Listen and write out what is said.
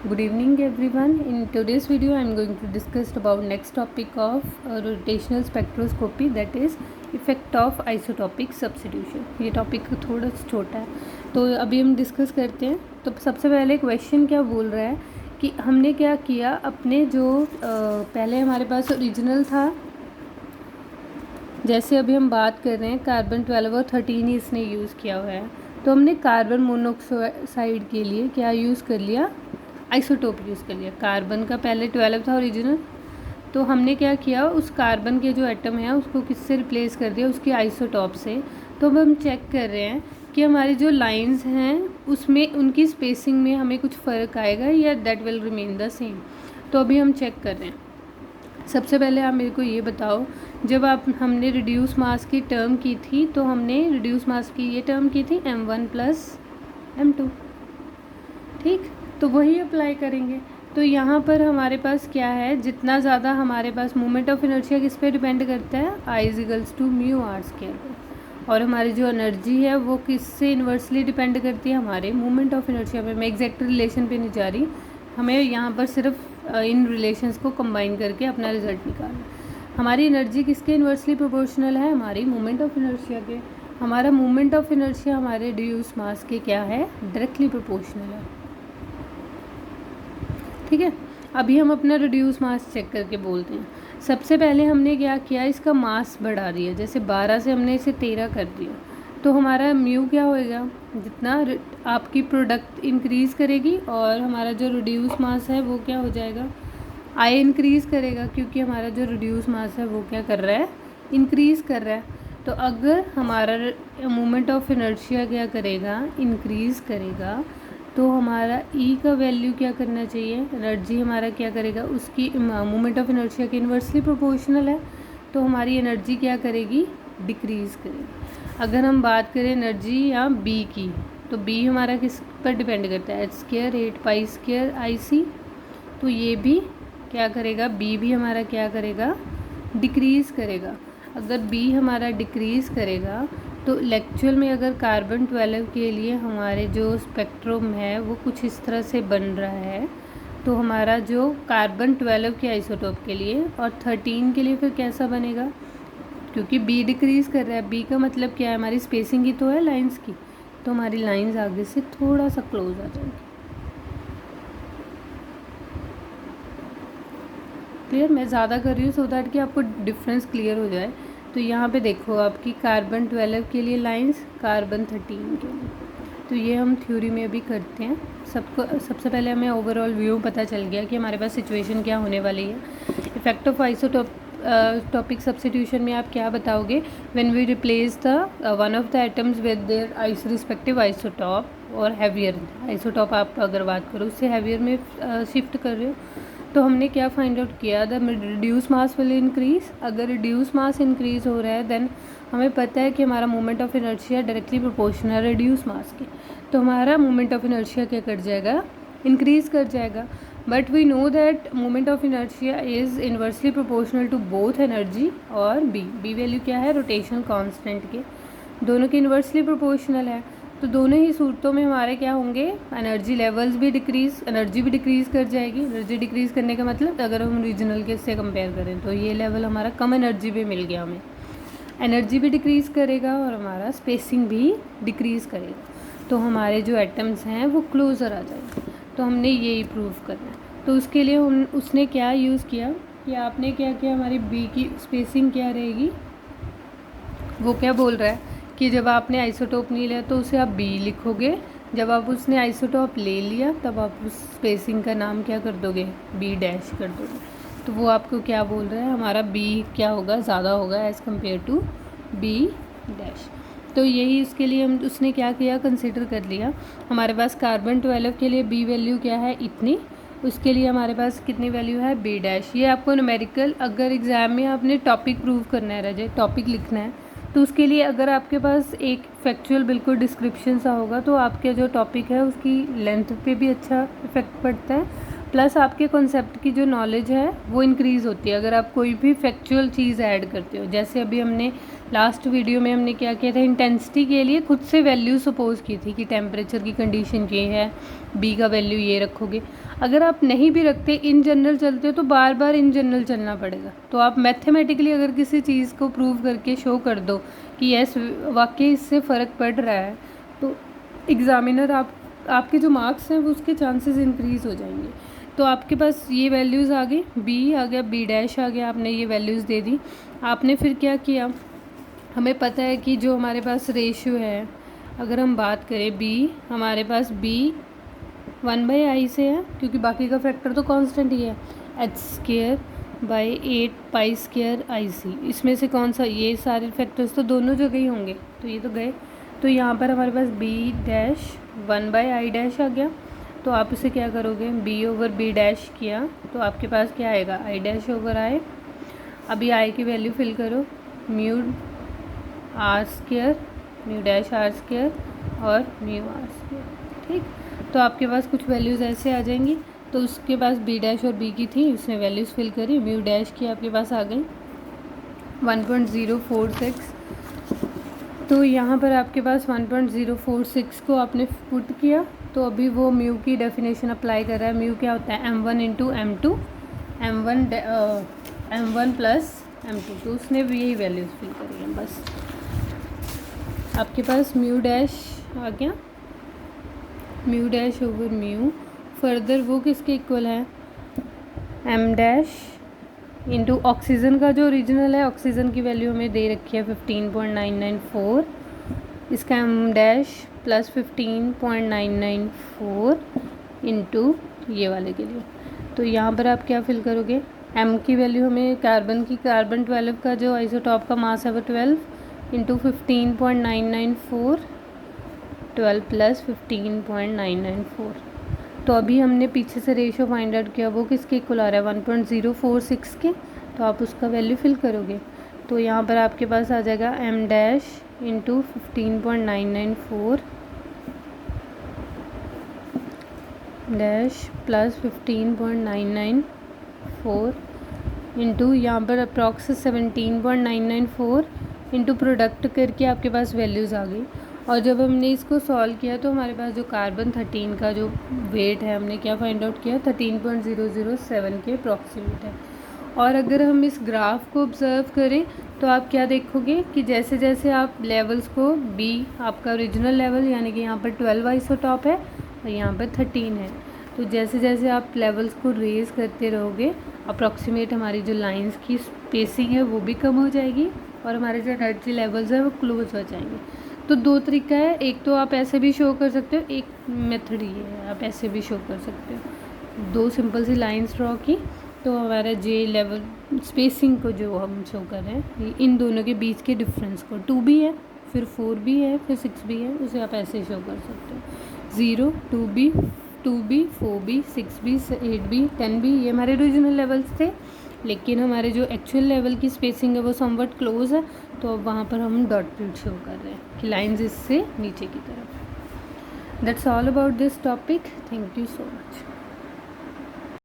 Good evening everyone. In today's video I am going to discuss about next topic of rotational spectroscopy, that is effect of isotopic substitution. ये topic थोड़ा छोटा है तो अभी हम discuss करते हैं। तो सबसे पहले क्वेश्चन क्या बोल रहा है कि हमने क्या किया, अपने जो पहले हमारे पास ओरिजिनल था, जैसे अभी हम बात कर रहे हैं कार्बन 12 और 13 ही इसने यूज़ किया हुआ है, तो हमने कार्बन मोनोऑक्साइड के लिए क्या यूज़ कर लिया, आइसोटोप यूज़ कर लिया। कार्बन का पहले 12 था ओरिजिनल, तो हमने क्या किया, उस कार्बन के जो एटम है उसको किससे रिप्लेस कर दिया, उसकी आइसोटोप से। तो अब हम चेक कर रहे हैं कि हमारी जो लाइंस हैं उसमें उनकी स्पेसिंग में हमें कुछ फ़र्क आएगा या that will remain the same. तो अभी हम चेक कर रहे हैं। सबसे पहले आप मेरे को ये बताओ, जब हमने रिड्यूस मास की टर्म की थी तो हमने रिड्यूस मास की ये टर्म की थी m1 + m2, ठीक। तो वही अप्लाई करेंगे। तो यहाँ पर हमारे पास क्या है, जितना ज़्यादा हमारे पास मोमेंट ऑफ इनर्शिया किस पे डिपेंड करता है, I = μr²। और हमारी जो एनर्जी है वो किससे इन्वर्सली डिपेंड करती है, हमारे मोमेंट ऑफ इनर्शिया पे। मैं एग्जैक्ट रिलेशन पे नहीं जा रही, हमें यहाँ पर सिर्फ इन रिलेशंस को कंबाइन करके अपना रिजल्ट निकालना। हमारी एनर्जी किसके इन्वर्सली प्रोपोर्शनल है, हमारी मोमेंट ऑफ इनर्शिया के। हमारा मोमेंट ऑफ इनर्शिया हमारे रिड्यूस मास के क्या है, डायरेक्टली प्रोपोर्शनल है, ठीक है। अभी हम अपना रिड्यूस मास चेक करके बोलते हैं। सबसे पहले हमने क्या किया, इसका मास बढ़ा दिया, जैसे 12 से हमने इसे 13 कर दिया। तो हमारा म्यू क्या होएगा, जितना आपकी प्रोडक्ट इंक्रीज़ करेगी और हमारा जो रिड्यूस मास है वो क्या हो जाएगा, आई इंक्रीज़ करेगा, क्योंकि हमारा जो रिड्यूस मास है वो क्या कर रहा है, इंक्रीज़ कर रहा है। तो अगर हमारा मोमेंट ऑफ इनर्शिया क्या करेगा, इंक्रीज़ करेगा, तो हमारा ई का वैल्यू क्या करना चाहिए, एनर्जी हमारा क्या करेगा, उसकी मोमेंट ऑफ इनर्शिया के इन्वर्सली प्रोपोर्शनल है। तो हमारी एनर्जी क्या करेगी, डिक्रीज़ करेगी। अगर हम बात करें एनर्जी या बी की, तो बी हमारा किस पर डिपेंड करता है, h² 8π² IC। तो ये भी क्या करेगा, बी भी हमारा क्या करेगा, डिक्रीज़ करेगा। अगर बी हमारा डिक्रीज़ करेगा तो एक्चुअल में अगर कार्बन 12 के लिए हमारे जो स्पेक्ट्रम है वो कुछ इस तरह से बन रहा है, तो हमारा जो कार्बन 12 के आइसोटोप के लिए और 13 के लिए फिर कैसा बनेगा, क्योंकि बी डिक्रीज़ कर रहा है। बी का मतलब क्या है, हमारी स्पेसिंग ही तो है लाइंस की, तो हमारी लाइंस आगे से थोड़ा सा क्लोज आ जाएगी। क्लियर, मैं ज़्यादा कर रही हूँ सो दैट कि आपको डिफरेंस क्लियर हो जाए। तो यहाँ पे देखो आपकी कार्बन 12 के लिए लाइंस, कार्बन 13 के लिए। तो ये हम थ्योरी में भी करते हैं। सबसे पहले हमें ओवरऑल व्यू पता चल गया कि हमारे पास सिचुएशन क्या होने वाली है। इफेक्ट ऑफ आइसोटॉपिक सब्स्टिट्यूशन में आप क्या बताओगे, when we replace the one of the atoms with their respective isotope, और हैवियर आइसोटॉप आप अगर बात करो उससे हैवियर में शिफ्ट कर रहे हो, तो हमने क्या फाइंड आउट किया, the reduce mass will increase. अगर रिड्यूस मास इंक्रीज़ हो रहा है देन हमें पता है कि हमारा moment of inertia directly proportional reduce mass के, तो हमारा मोमेंट ऑफ इनर्शिया क्या कर जाएगा, इंक्रीज़ कर जाएगा। But we know that moment of inertia is inversely proportional to both energy और बी वैल्यू क्या है, रोटेशन कांस्टेंट के, दोनों की इन्वर्सली प्रोपोर्शनल है। तो दोनों ही सूरतों में हमारे क्या होंगे, एनर्जी लेवल्स भी एनर्जी भी डिक्रीज़ कर जाएगी। एनर्जी डिक्रीज़ करने का मतलब अगर हम रीजनल के से कंपेयर करें तो ये लेवल हमारा कम एनर्जी पे मिल गया, हमें एनर्जी भी डिक्रीज़ करेगा और हमारा स्पेसिंग भी डिक्रीज़ करेगा, तो हमारे जो एटम्स हैं वो क्लोज़र आ जाएंगे। तो हमने यही प्रूव करना है। तो उसके लिए उसने क्या यूज़ किया कि आपने क्या किया, हमारी बी की स्पेसिंग क्या रहेगी, वो क्या बोल रहा है कि जब आपने आइसोटोप नहीं लिया तो उसे आप बी लिखोगे, जब आप उसने आइसोटोप ले लिया तब आप उस स्पेसिंग का नाम क्या कर दोगे, B' कर दोगे। तो वो आपको क्या बोल रहा है, हमारा B क्या होगा, ज़्यादा होगा एज़ कम्पेयर टू B'। तो यही उसके लिए हम उसने क्या किया, कंसिडर कर लिया। हमारे पास कार्बन 12 के लिए B वैल्यू क्या है, इतनी, उसके लिए हमारे पास कितनी वैल्यू है, B'। ये आपको न्यूमेरिकल, अगर एग्ज़ाम में आपने टॉपिक प्रूव करना है, रजे टॉपिक लिखना है, तो उसके लिए अगर आपके पास एक फैक्चुअल बिल्कुल डिस्क्रिप्शन सा होगा तो आपके जो टॉपिक है उसकी लेंथ पे भी अच्छा इफेक्ट पड़ता है, प्लस आपके कॉन्सेप्ट की जो नॉलेज है वो इंक्रीज़ होती है अगर आप कोई भी फैक्चुअल चीज़ ऐड करते हो। जैसे अभी हमने लास्ट वीडियो में हमने क्या किया था, इंटेंसिटी के लिए खुद से वैल्यू सपोज की थी कि टेम्परेचर की कंडीशन ये है, बी का वैल्यू ये रखोगे। अगर आप नहीं भी रखते, इन जनरल चलते हो तो बार बार इन जनरल चलना पड़ेगा। तो आप मैथमेटिकली अगर किसी चीज़ को प्रूव करके शो कर दो कि यस वाकई इससे फ़र्क पड़ रहा है, तो एग्ज़ामिनर आपके जो मार्क्स हैं वो उसके चांसेस इंक्रीज़ हो जाएंगे। तो आपके पास ये वैल्यूज़ आ गई, बी आ गया, बी डैश आ गया, आपने ये वैल्यूज़ दे दी। आपने फिर क्या किया, हमें पता है कि जो हमारे पास रेशियो है, अगर हम बात करें बी, हमारे पास बी 1/i से है क्योंकि बाकी का फैक्टर तो कांस्टेंट ही है, h²/8π²ic। इसमें से कौन सा, ये सारे फैक्टर्स तो दोनों जगह ही होंगे, तो ये तो गए। तो यहाँ पर हमारे पास b डैश 1/i डैश आ गया। तो आप इसे क्या करोगे, b/b डैश किया तो आपके पास क्या आएगा, i डैश ओवर i। अभी i की वैल्यू फिल करो, mu r², mu dash r² और म्यू r², ठीक। तो आपके पास कुछ वैल्यूज़ ऐसे आ जाएंगी। तो उसके पास बी डैश और बी की थी, उसने वैल्यूज़ फिल करी, म्यू डैश की आपके पास आ गई 1.046। तो यहाँ पर आपके पास 1.046 को आपने पुट किया, तो अभी वो म्यू की डेफिनेशन अप्लाई कर रहा है। म्यू क्या होता है, m1 into m2, m1 plus m2। तो उसने भी यही वैल्यूज़ फिल करी है। बस आपके पास म्यू डैश आ गया, mu dash over mu, further वो किसके इक्वल है, m डैश इंटू ऑक्सीजन का जो ओरिजिनल है, ऑक्सीजन की वैल्यू हमें दे रखी है 15.994, इसका m डैश प्लस 15.994 इंटू ये वाले के लिए। तो यहाँ पर आप क्या फिल करोगे, m की वैल्यू हमें कार्बन 12 का जो आइसोटॉप का मास है वो 12 इंटू 15.994, 12 प्लस 15.994। तो अभी हमने पीछे से रेशियो फाइंड आउट किया, वो किसके इक्वल आ रहा है, 1.046 के। तो आप उसका वैल्यू फिल करोगे, तो यहाँ पर आपके पास आ जाएगा m dash into 15.994 dash plus 15.994 into यहाँ पर अप्रॉक्स 17.994 इंटू प्रोडक्ट करके आपके पास वैल्यूज़ आ गई। और जब हमने इसको सॉल्व किया तो हमारे पास जो कार्बन 13 का जो वेट है, हमने क्या फाइंड आउट किया, 13.007 के अप्रॉक्सीमेट है। और अगर हम इस ग्राफ को ऑब्ज़र्व करें तो आप क्या देखोगे कि जैसे जैसे आप लेवल्स को, बी आपका ओरिजिनल लेवल यानी कि यहाँ पर 12 आइसोटॉप है और यहाँ पर 13 है, तो जैसे जैसे आप लेवल्स को रेज़ करते रहोगे, अप्रॉक्सीमेट हमारी जो लाइंस की स्पेसिंग है वो भी कम हो जाएगी और हमारे जो एनर्जी लेवल्स है वो क्लोज हो जाएंगे। तो दो तरीका है, एक तो आप ऐसे भी शो कर सकते हो, एक मेथड ये है आप ऐसे भी शो कर सकते हो। दो सिंपल सी लाइंस ड्रॉ की, तो हमारा जे लेवल स्पेसिंग को जो हम शो कर रहे हैं, इन दोनों के बीच के डिफरेंस को 2 भी है, फिर 4 भी है, फिर 6 भी है, उसे आप ऐसे शो कर सकते हो। 0, 2b, 2b, 4b, 6b, 8b, 10b, ये हमारे ओरिजिनल लेवल्स थे, लेकिन हमारे जो एक्चुअल लेवल की स्पेसिंग है वो समवट क्लोज है, तो अब वहाँ पर हम डॉटेड शो कर रहे हैं कि लाइंस इससे नीचे की तरफ। That's all about this topic. Thank you so much.